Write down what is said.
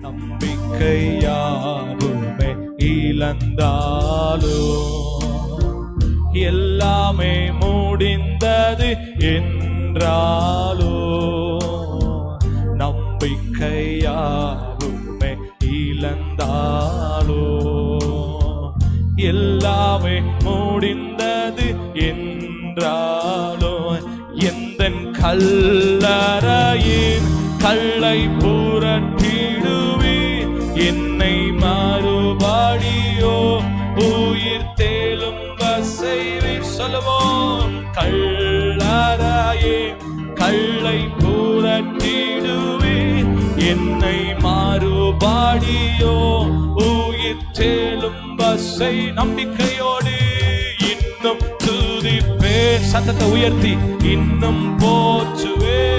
நம்பிக்கை யாருமே இழந்தாலோ எல்லாமே முடிந்தது என்றாலோ நம்பிக்கை யாருமே இழந்தாலோ எல்லாமே முடிந்தது என்றாலோ எந்தன் கல்லறையின் கல்லை புரட்டிடுவே என்னை மறுபடியோ உயிர் தேலும் வசைவே சொல்லுவோம் கல்லறையின் கல்லை புரட்டிடுவே என்னை மறுபடியோ உயிர் தேலும் வசை நம்பிக்கையோடு இன்னும் துதிப்பேன் சத்தத்தை உயர்த்தி இன்னும் போற்றுவேன்